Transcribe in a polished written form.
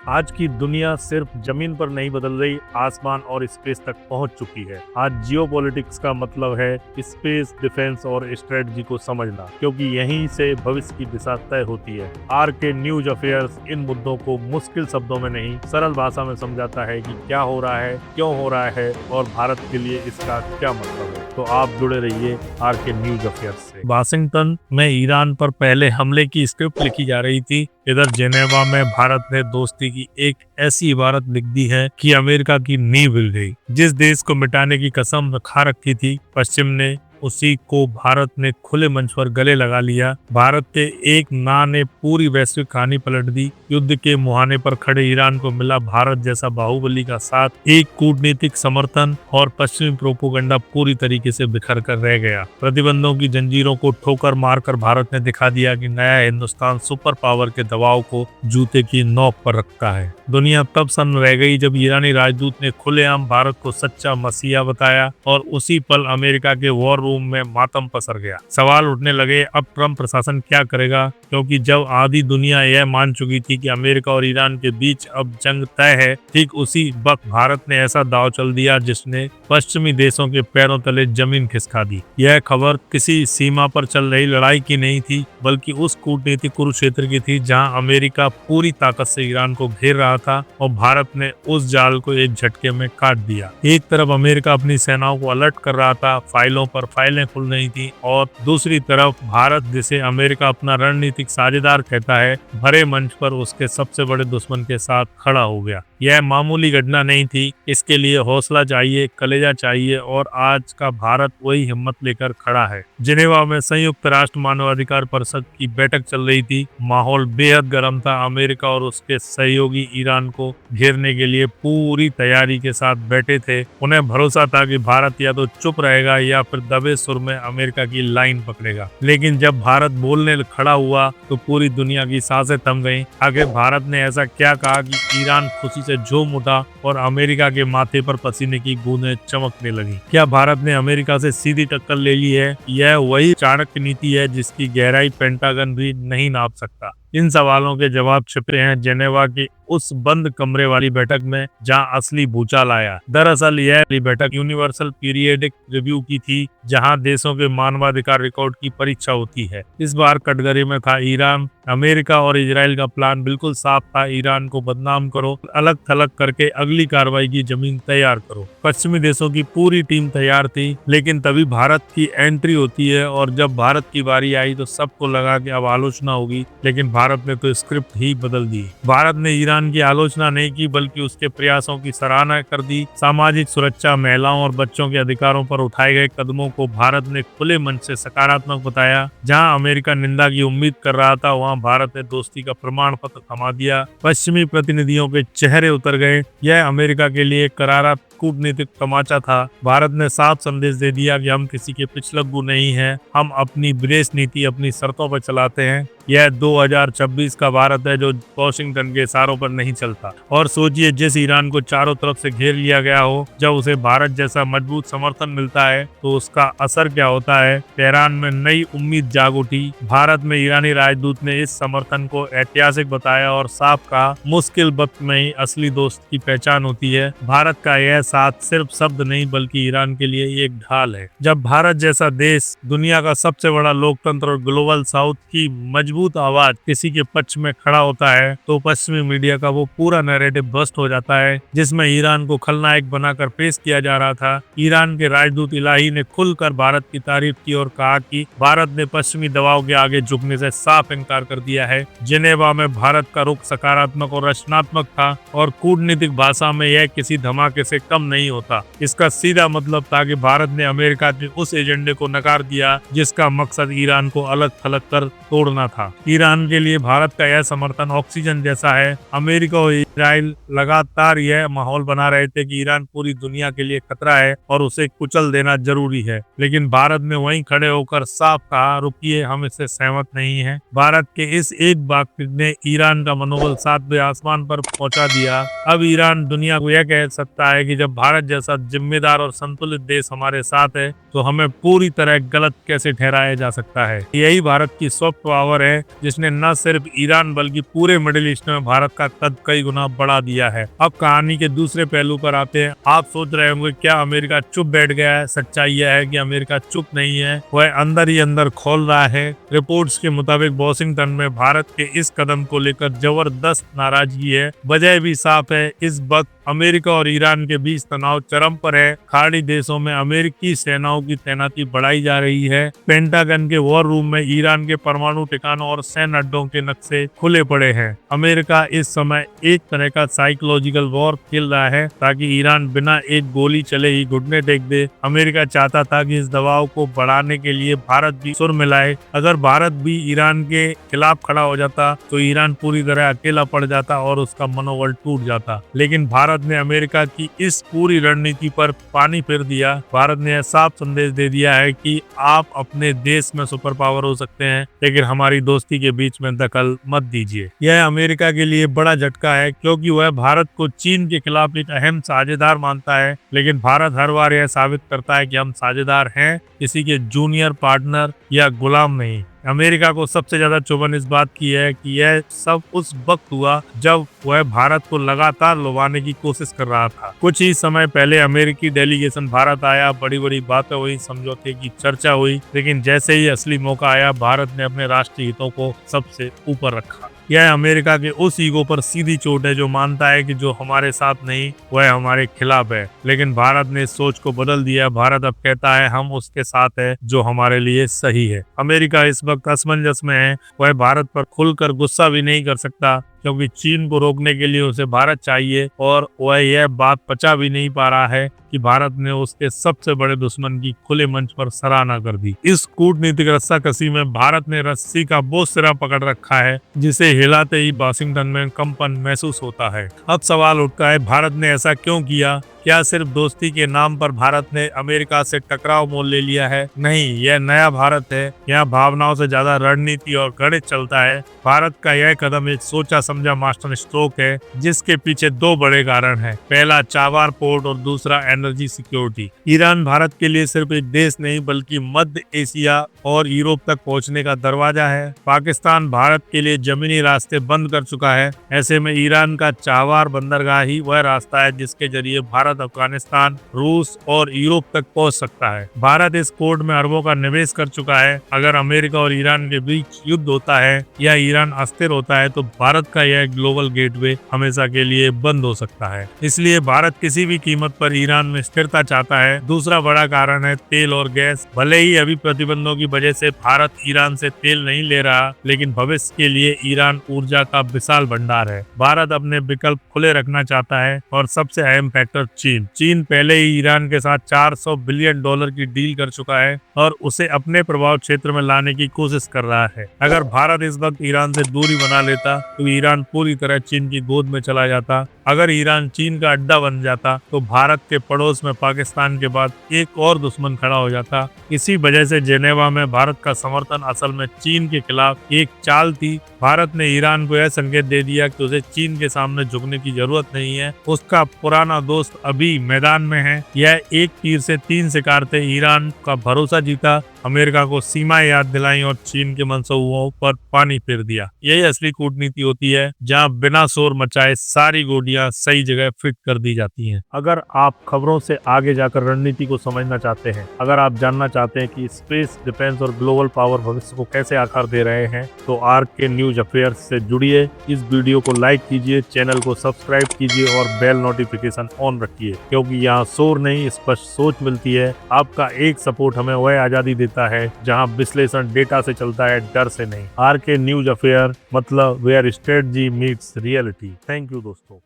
आज की दुनिया सिर्फ जमीन पर नहीं बदल रही, आसमान और स्पेस तक पहुंच चुकी है। आज जियोपॉलिटिक्स का मतलब है स्पेस, डिफेंस और स्ट्रेटजी को समझना, क्योंकि यहीं से भविष्य की दिशा तय होती है। Are K news affairs in मुद्दों को मुश्किल शब्दों में नहीं, सरल भाषा में समझाता है कि क्या हो रहा है, क्यों हो रहा है और भारत के लिए इसका क्या मतलब है। तो आप जुड़े रहिए आर के न्यूज अफेयर्स से। वाशिंगटन में ईरान पर पहले हमले की स्क्रिप्ट लिखी जा रही थी। इधर जेनेवा में भारत ने दोस्ती की एक ऐसी इबारत लिख दी है कि अमेरिका की नींव हिल गई। जिस देश को मिटाने की कसम खा रखी थी पश्चिम ने, उसी को भारत ने खुले मंच पर गले लगा लिया। भारत के एक ना ने पूरी वैश्विक कहानी पलट दी। युद्ध के मुहाने पर खड़े ईरान को मिला भारत जैसा बाहुबली का साथ, एक कूटनीतिक समर्थन और पश्चिमी प्रोपोगंडा पूरी तरीके से बिखर कर रह गया। प्रतिबंधों की जंजीरों को ठोकर मारकर भारत ने दिखा दिया कि नया हिंदुस्तान सुपर पावर के दबाव को जूते की नोक पर रखता है। दुनिया तब सन्न रह गई जब ईरानी राजदूत ने खुलेआम भारत को सच्चा मसीहा बताया और उसी पल अमेरिका के वॉर रूम में मातम पसर गया। सवाल उठने लगे, अब ट्रंप प्रशासन क्या करेगा, क्योंकि जब आधी दुनिया यह मान चुकी थी कि अमेरिका और ईरान के बीच अब जंग तय है, ठीक उसी वक्त भारत ने ऐसा दांव चल दिया जिसने पश्चिमी देशों के पैरों तले जमीन खिसका दी। यह खबर किसी सीमा पर चल रही लड़ाई की नहीं थी, बल्कि उस कूटनीतिक कुरुक्षेत्र की थी जहां अमेरिका पूरी ताकत से ईरान को घेर रहा था और भारत ने उस जाल को एक झटके में काट दिया। एक तरफ अमेरिका अपनी सेनाओं को अलर्ट कर रहा था, फाइलों पर फाइलें खुल रही थी, और दूसरी तरफ भारत, जिसे अमेरिका अपना रणनीतिक साझेदार कहता है, भरे मंच पर उसके सबसे बड़े दुश्मन के साथ खड़ा हो गया। यह मामूली घटना नहीं थी, इसके लिए हौसला चाहिए, कलेजा चाहिए, और आज का भारत वही हिम्मत लेकर खड़ा है। जिनेवा में संयुक्त राष्ट्र मानवाधिकार परिषद की बैठक चल रही थी। माहौल बेहद गर्म था। अमेरिका और उसके सहयोगी ईरान को घेरने के लिए पूरी तैयारी के साथ बैठे थे। उन्हें भरोसा था कि भारत या तो चुप रहेगा या फिर दबे सुर में अमेरिका की लाइन पकड़ेगा। लेकिन जब भारत बोलने खड़ा हुआ तो पूरी दुनिया की सांसें थम गईं। आखिर भारत ने ऐसा क्या कहा कि ईरान खुशी से झूम उठा और अमेरिका के माथे पर पसीने की बूंदें चमकने लगी? क्या भारत ने अमेरिका से सीधी टक्कर ले ली है? यह वही चाणक्य नीति है जिसकी गहराई पेंटागन भी नहीं नाप सकता। इन सवालों के जवाब छिपे हैं जेनेवा की उस बंद कमरे वाली बैठक में जहां असली भूचाल आया। दरअसल यह बैठक यूनिवर्सल पीरियडिक रिव्यू की थी, जहां देशों के मानवाधिकार रिकॉर्ड की परीक्षा होती है। इस बार कटघरे में था ईरान। अमेरिका और इजराइल का प्लान बिल्कुल साफ था, ईरान को बदनाम करो, अलग थलग करके अगली कार्रवाई की जमीन तैयार करो। पश्चिमी देशों की पूरी टीम तैयार थी, लेकिन तभी भारत की एंट्री होती है, और जब भारत की बारी आई तो सबको लगा कि अब आलोचना होगी, लेकिन भारत ने तो स्क्रिप्ट ही बदल दी। भारत ने ईरान की आलोचना नहीं की, बल्कि उसके प्रयासों की सराहना कर दी। सामाजिक सुरक्षा, महिलाओं और बच्चों के अधिकारों पर उठाए गए कदमों को भारत ने खुले मन से सकारात्मक बताया। जहां अमेरिका निंदा की उम्मीद कर रहा था, वहां भारत ने दोस्ती का प्रमाण पत्र थमा दिया। पश्चिमी प्रतिनिधियों के चेहरे उतर गए। यह अमेरिका के लिए करारा कूटनीतिक तमाचा था। भारत ने साफ संदेश दे दिया कि हम किसी के पिछलग्गू नहीं हैं, हम अपनी विदेश नीति अपनी शर्तों पर चलाते हैं। यह 2026 का भारत है जो वॉशिंगटन के इशारों पर नहीं चलता। और सोचिए, जिस ईरान को चारों तरफ से घेर लिया गया हो, जब उसे भारत जैसा मजबूत समर्थन मिलता है तो उसका असर क्या होता है। तेहरान में नई उम्मीद जाग उठी। भारत में ईरानी राजदूत ने इस समर्थन को ऐतिहासिक बताया और साफ कहा, मुश्किल वक्त में ही असली दोस्त की पहचान होती है। भारत का यह साथ सिर्फ शब्द नहीं, बल्कि ईरान के लिए एक ढाल है। जब भारत जैसा देश, दुनिया का सबसे बड़ा लोकतंत्र और ग्लोबल साउथ की मजबूत आवाज किसी के पक्ष में खड़ा होता है, तो पश्चिमी मीडिया का वो पूरा नैरेटिव बस्ट हो जाता है जिसमें ईरान को खलनायक बनाकर पेश किया जा रहा था। ईरान के राजदूत इलाही ने खुलकर भारत की तारीफ की और कहा कि भारत ने पश्चिमी दबाव के आगे झुकने से साफ इनकार कर दिया है। जिनेवा में भारत का रुख सकारात्मक और रचनात्मक था, और कूटनीतिक भाषा में यह किसी धमाके से कम नहीं होता। इसका सीधा मतलब था कि भारत ने अमेरिका के उस एजेंडे को नकार दिया जिसका मकसद ईरान को अलग थलग कर तोड़ना था। ईरान के लिए भारत का यह समर्थन ऑक्सीजन जैसा है। अमेरिका और इजराइल लगातार यह माहौल बना रहे थे कि ईरान पूरी दुनिया के लिए खतरा है और उसे कुचल देना जरूरी है, लेकिन भारत ने वहीं खड़े होकर साफ कहा, रुकिए, हम इससे सहमत नहीं हैं। भारत के इस एक वाक्य ने ईरान का मनोबल 7वें आसमान पर पहुंचा दिया। अब ईरान दुनिया को यह कह सकता है कि जब जब भारत जैसा जिम्मेदार और संतुलित देश हमारे साथ है तो हमें पूरी तरह गलत कैसे ठहराया जा सकता है। यही भारत की सॉफ्ट पावर है जिसने न सिर्फ ईरान बल्कि पूरे मिडिल ईस्ट में भारत का कद कई गुना बढ़ा दिया है। अब कहानी के दूसरे पहलू पर आते हैं। आप सोच रहे होंगे क्या अमेरिका चुप बैठ गया है? सच्चाई यह है कि अमेरिका चुप नहीं है, वह अंदर ही अंदर खोल रहा है। रिपोर्ट्स के मुताबिक वॉशिंगटन में भारत के इस कदम को लेकर जबरदस्त नाराजगी है। वजह भी साफ है, इस वक्त अमेरिका और ईरान के बीच तनाव चरम पर है। खाड़ी देशों में अमेरिकी सेनाओं की तैनाती बढ़ाई जा रही है। पेंटागन के वॉर रूम में ईरान के परमाणु ठिकानों और सैन्य अड्डों के नक्शे खुले पड़े हैं। अमेरिका इस समय एक तरह का साइकोलॉजिकल वॉर खेल रहा है ताकि ईरान बिना एक गोली चले ही घुटने टेक दे। अमेरिका चाहता था कि इस दबाव को बढ़ाने के लिए भारत भी सुर मिलाए। अगर भारत भी ईरान के खिलाफ खड़ा हो जाता तो ईरान पूरी तरह अकेला पड़ जाता और उसका मनोबल टूट जाता। लेकिन भारत ने अमेरिका की इस पूरी रणनीति पर पानी फेर दिया। भारत ने साफ संदेश दे दिया है कि आप अपने देश में सुपर पावर हो सकते हैं लेकिन हमारी दोस्ती के बीच में दखल मत दीजिए। यह अमेरिका के लिए बड़ा झटका है क्योंकि वह भारत को चीन के खिलाफ एक अहम साझेदार मानता है, लेकिन भारत हर बार यह साबित करता है कि हम साझेदार हैं, किसी के जूनियर पार्टनर या गुलाम नहीं। अमेरिका को सबसे ज्यादा चुभन इस बात की है कि यह सब उस वक्त हुआ जब वह भारत को लगातार लुभाने की कोशिश कर रहा था। कुछ ही समय पहले अमेरिकी डेलीगेशन भारत आया, बड़ी बड़ी बातें हुई, समझौते की चर्चा हुई, लेकिन जैसे ही असली मौका आया भारत ने अपने राष्ट्रीय हितों को सबसे ऊपर रखा। यह अमेरिका के उस ईगो पर सीधी चोट है जो मानता है कि जो हमारे साथ नहीं वह हमारे खिलाफ है। लेकिन भारत ने इस सोच को बदल दिया। भारत अब कहता है हम उसके साथ है जो हमारे लिए सही है। अमेरिका इस वक्त असमंजस में है। वह भारत पर खुलकर गुस्सा भी नहीं कर सकता क्योंकि चीन को रोकने के लिए उसे भारत चाहिए और वह यह बात पचा भी नहीं पा रहा है कि भारत ने उसके सबसे बड़े दुश्मन की खुले मंच पर सराहना कर दी। इस कूटनीतिक रस्साकसी में भारत ने रस्सी का वो सिरा पकड़ रखा है जिसे हिलाते ही वाशिंगटन में कंपन महसूस होता है। अब सवाल उठता है भारत ने ऐसा क्यों किया? क्या सिर्फ दोस्ती के नाम पर भारत ने अमेरिका से टकराव मोल ले लिया है? नहीं, यह नया भारत है। यहाँ भावनाओं से ज्यादा रणनीति और गणित चलता है। भारत का यह कदम एक सोचा समझा मास्टर स्ट्रोक है जिसके पीछे दो बड़े कारण हैं। पहला चाबार पोर्ट और दूसरा एनर्जी सिक्योरिटी। ईरान भारत के लिए सिर्फ एक देश नहीं बल्कि मध्य एशिया और यूरोप तक पहुंचने का दरवाजा है। पाकिस्तान भारत के लिए जमीनी रास्ते बंद कर चुका है। ऐसे में ईरान का चाबार बंदरगाह ही वह रास्ता है जिसके जरिए भारत अफगानिस्तान, रूस और यूरोप तक पहुंच सकता है। भारत इस पोर्ट में अरबों का निवेश कर चुका है। अगर अमेरिका और ईरान के बीच युद्ध होता है या ईरान अस्थिर होता है तो भारत का यह ग्लोबल गेटवे हमेशा के लिए बंद हो सकता है। इसलिए भारत किसी भी कीमत पर ईरान में स्थिरता चाहता है। दूसरा बड़ा कारण है तेल और गैस। भले ही अभी प्रतिबंधों की वजह से भारत ईरान से तेल नहीं ले रहा, लेकिन भविष्य के लिए ईरान ऊर्जा का विशाल भंडार है। भारत अपने विकल्प खुले रखना चाहता है और सबसे अहम फैक्टर चीन पहले ही ईरान के साथ $400 बिलियन की डील कर चुका है और उसे अपने प्रभाव क्षेत्र में लाने की कोशिश कर रहा है। अगर भारत इस वक्त ईरान से दूरी बना लेता तो ईरान पूरी तरह चीन की गोद में चला जाता। अगर ईरान चीन का अड्डा बन जाता तो भारत के पड़ोस में पाकिस्तान के बाद एक और दुश्मन खड़ा हो जाता। इसी वजह से जेनेवा में भारत का समर्थन असल में चीन के खिलाफ एक चाल थी। भारत ने ईरान को यह संकेत दे दिया कि उसे चीन के सामने झुकने की जरूरत नहीं है। उसका पुराना दोस्त अभी मैदान में है। यह एक तीर से 3 शिकार थे। ईरान का भरोसा जीता, अमेरिका को सीमाएं याद दिलाई और चीन के मंसूबों पर पानी फेर दिया। यही असली कूटनीति होती है जहां बिना शोर मचाए सारी गोलियां सही जगह फिट कर दी जाती हैं। अगर आप खबरों से आगे जाकर रणनीति को समझना चाहते हैं, अगर आप जानना चाहते हैं कि स्पेस, डिफेंस और ग्लोबल पावर भविष्य को कैसे आकार दे रहे हैं तो आर्क के न्यूज अफेयर्स से जुड़िए। इस वीडियो को लाइक कीजिए, चैनल को सब्सक्राइब कीजिए और बेल नोटिफिकेशन ऑन रखिए क्योंकि यहाँ शोर नहीं स्पष्ट सोच मिलती है। आपका एक सपोर्ट हमें वह आजादी देता है जहां विश्लेषण डेटा से चलता है, डर से नहीं। आर के न्यूज अफेयर मतलब where strategy meets reality. Thank you दोस्तों।